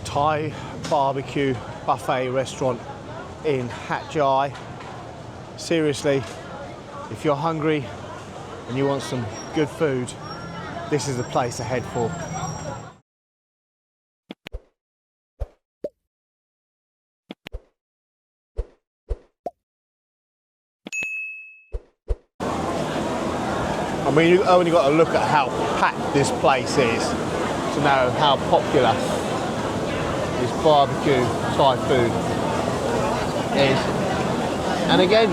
Thai barbecue buffet restaurant in Hat Yai. Seriously, if you're hungry and you want some good food, this is the place to head for. I mean, you only got to look at how packed this place is to know how popular this barbecue Thai food is. And again,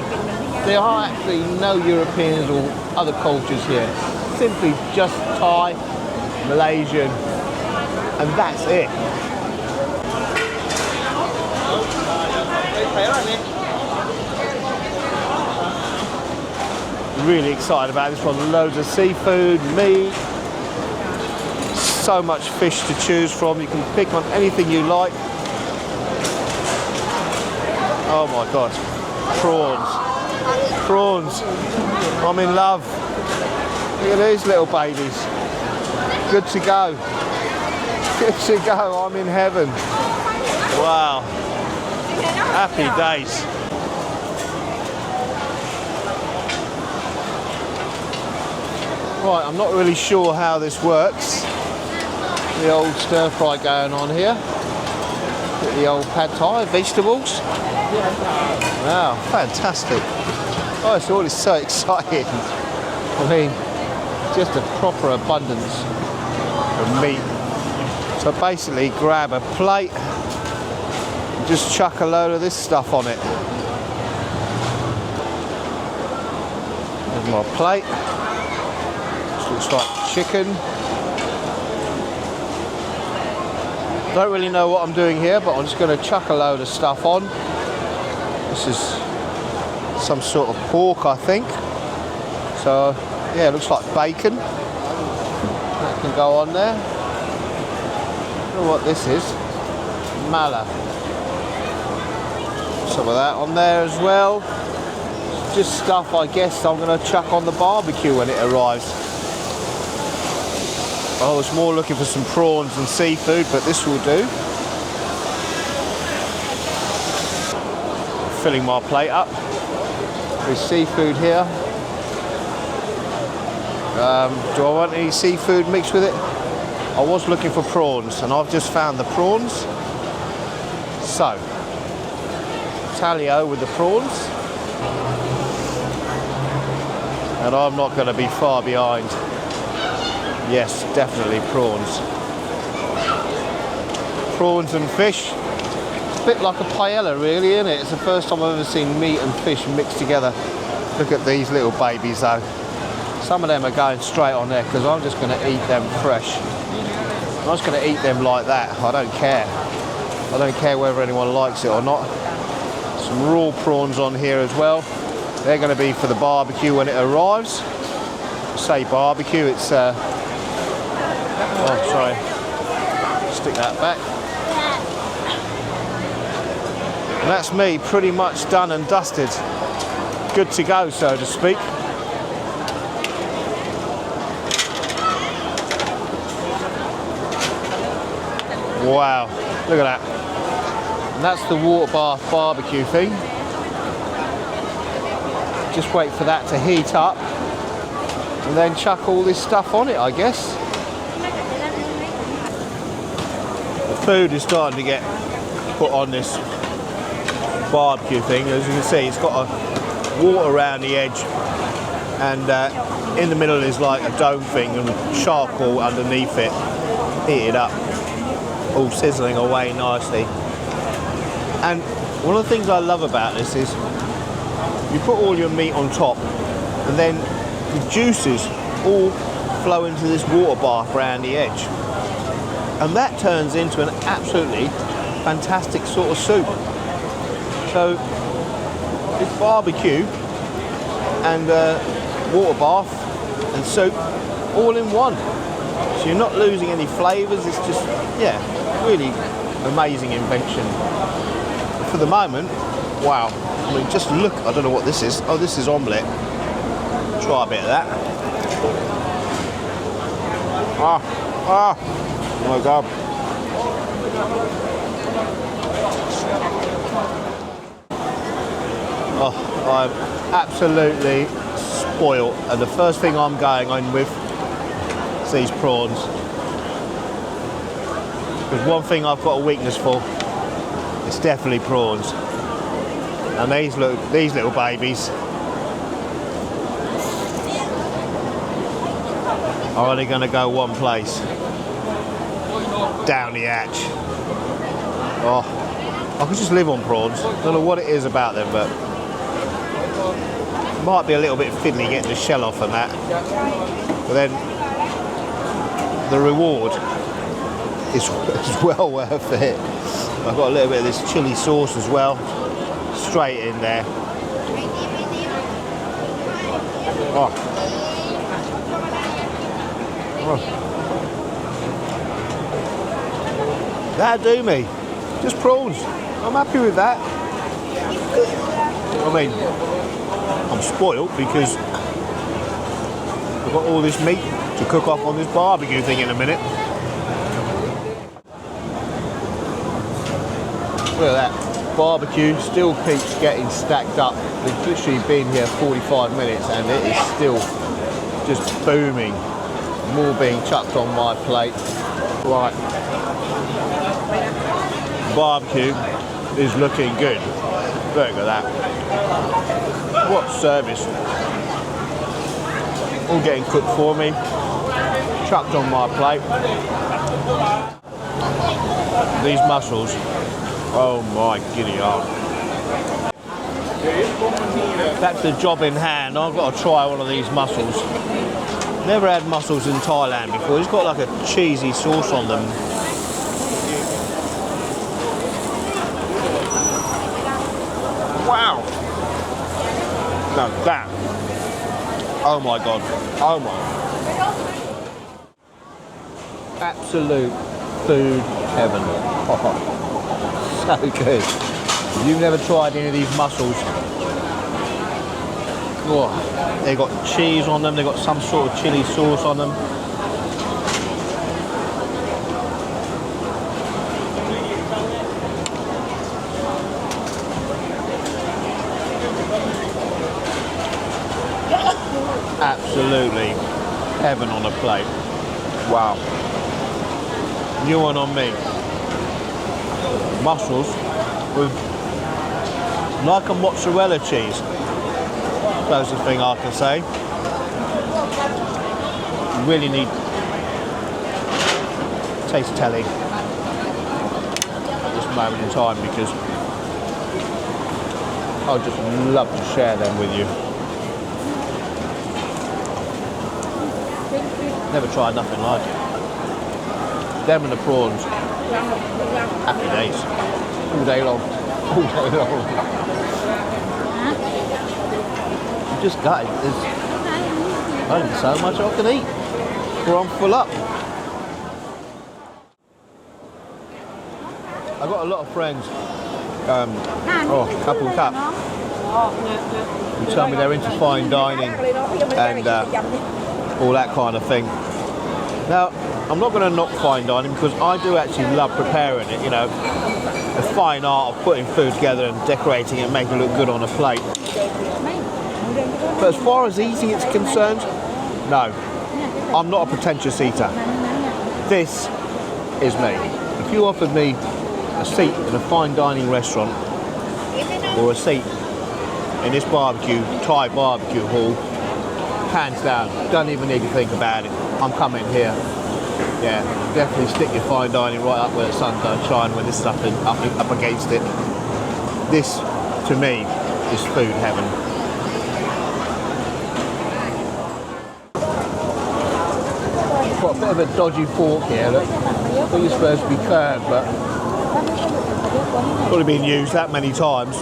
there are actually no Europeans or other cultures here. Simply just Thai, Malaysian, and that's it. Really excited about this one. Loads of seafood, meat, so much fish to choose from. You can pick on anything you like. Oh my God, prawns. Prawns. I'm in love. Look at these little babies. Good to go. Good to go. I'm in heaven. Wow. Happy days. Right, I'm not really sure how this works. The old stir fry going on here. Get the old pad thai, vegetables. Wow, fantastic. Oh, it's all so exciting. I mean, just a proper abundance of meat. So basically grab a plate and just chuck a load of this stuff on it. There's my plate. Looks like chicken. Don't really know what I'm doing here, but I'm just going to chuck a load of stuff on. This is some sort of pork, I think. So, yeah, it looks like bacon. That can go on there. I don't know what this is. Mala. Some of that on there as well. Just stuff, I guess, I'm going to chuck on the barbecue when it arrives. I was more looking for some prawns and seafood, but this will do. Filling my plate up with seafood here. Do I want any seafood mixed with it? I was looking for prawns, and I've just found the prawns. So, talio with the prawns. And I'm not going to be far behind. Yes, definitely prawns. Prawns and fish. It's a bit like a paella, really, isn't it? It's the first time I've ever seen meat and fish mixed together. Look at these little babies, though. Some of them are going straight on there because I'm just going to eat them fresh. I'm just going to eat them like that. I don't care. I don't care whether anyone likes it or not. Some raw prawns on here as well. They're going to be for the barbecue when it arrives. Say barbecue, it's oh, sorry. Stick that back. And that's me pretty much done and dusted. Good to go, so to speak. Wow, look at that. And that's the water bath barbecue thing. Just wait for that to heat up and then chuck all this stuff on it, I guess. The food is starting to get put on this barbecue thing. As you can see, it's got a water around the edge, and in the middle is like a dome thing and charcoal underneath it, heated up, all sizzling away nicely. And one of the things I love about this is you put all your meat on top, and then the juices all flow into this water bath around the edge, and that turns into an absolutely fantastic sort of soup. So it's barbecue and water bath and soup all in one, so you're not losing any flavours. It's just, yeah, really amazing invention. For the moment, wow. I mean, just look, I don't know what this is. Oh, this is omelette. Try a bit of that. Oh my God. Oh, I'm absolutely spoiled, and the first thing I'm going on with is these prawns. Because one thing I've got a weakness for, it's definitely prawns. And these little babies are only going to go one place, down the hatch. Oh, I could just live on prawns. Don't know what it is about them, but might be a little bit fiddly getting the shell off and that. But then the reward is well worth it. I've got a little bit of this chili sauce as well, straight in there. Oh. That'll do me. Just prawns. I'm happy with that. I mean, I'm spoiled because I've got all this meat to cook off on this barbecue thing in a minute. Look at that. Barbecue still keeps getting stacked up. We've literally been here 45 minutes and it is still just booming. More being chucked on my plate. Right. Barbecue is looking good. Look at that. What service. All getting cooked for me. Chucked on my plate. These mussels. Oh my giddy aunt. That's the job in hand. I've got to try one of these mussels. Never had mussels in Thailand before. It's got like a cheesy sauce on them. Wow. Now that. Oh my God. Oh my. Absolute food heaven. Oh. So good. If you've never tried any of these mussels, oh, they've got cheese on them, they've got some sort of chili sauce on them. Absolutely heaven on a plate. Wow. New one on me. Mussels with like a mozzarella cheese. Closest thing I can say. You really need taste telly at this moment in time because I would just love to share them with you. Never tried nothing like it. Them and the prawns. Happy days. All day long. All day long. I'm just gutted. There's only so much I can eat before I'm full up. I've got a lot of friends, couple cup, who tell me they're into fine dining and all that kind of thing. Now, I'm not going to knock fine dining because I do actually love preparing it, you know, the fine art of putting food together and decorating it and making it look good on a plate. But as far as eating it's concerned, no, I'm not a pretentious eater. This is me. If you offered me a seat in a fine dining restaurant or a seat in this Thai barbecue hall, hands down, don't even need to think about it. I'm coming here. Yeah, definitely stick your fine dining right up where the sun don't shine when this is up against it. This, to me, is food heaven. Got a bit of a dodgy fork here, look. I think it's supposed to be curved, but probably been used that many times.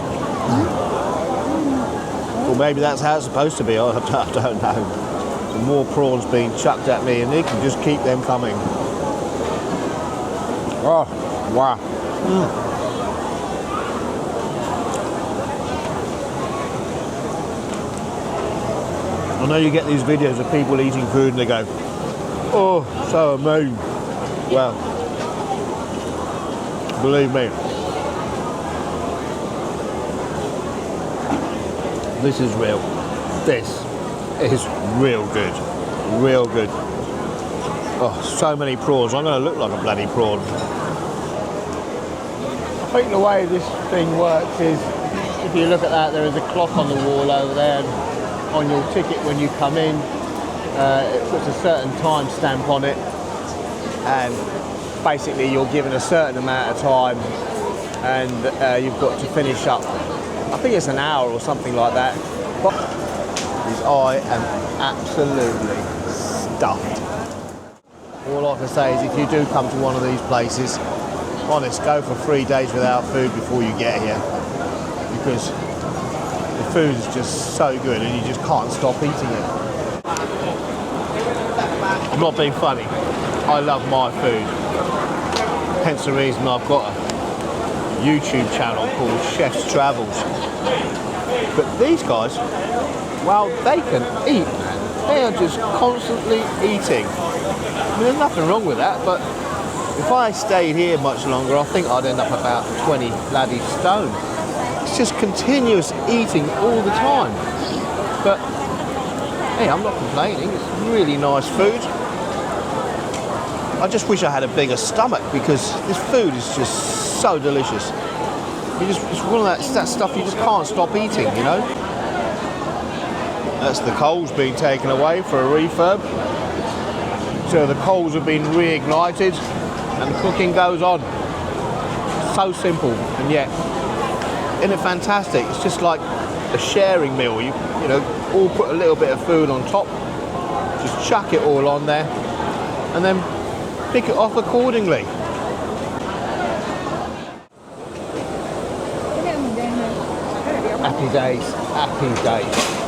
Or maybe that's how it's supposed to be, I don't know. Some more prawns being chucked at me and they can just keep them coming. Oh, wow. I know you get these videos of people eating food and they go, oh, so amazing. Well, Believe me. This is real. This is real good. Real good. Oh, so many prawns. I'm going to look like a bloody prawn. I think the way this thing works is, if you look at that, there is a clock on the wall over there, and on your ticket when you come in, it puts a certain time stamp on it, and basically you're given a certain amount of time, and you've got to finish up. I think it's an hour or something like that. But I am absolutely stuffed. All I can say is, if you do come to one of these places, honest, go for 3 days without food before you get here, because the food is just so good and you just can't stop eating it. I'm not being funny. I love my food. Hence the reason I've got a YouTube channel called Chef's Travels. But these guys, well, they can eat, man. They are just constantly eating. I mean, there's nothing wrong with that, but if I stayed here much longer, I think I'd end up about 20 bloody stone. It's just continuous eating all the time. But hey, I'm not complaining. It's really nice food. I just wish I had a bigger stomach, because this food is just so delicious. It's one of that stuff you just can't stop eating, you know. That's the coals being taken away for a refurb. So the coals have been reignited and the cooking goes on. So simple, and yet, isn't it fantastic? It's just like a sharing meal. You know, all put a little bit of food on top, just chuck it all on there, and then pick it off accordingly. Happy days, happy days.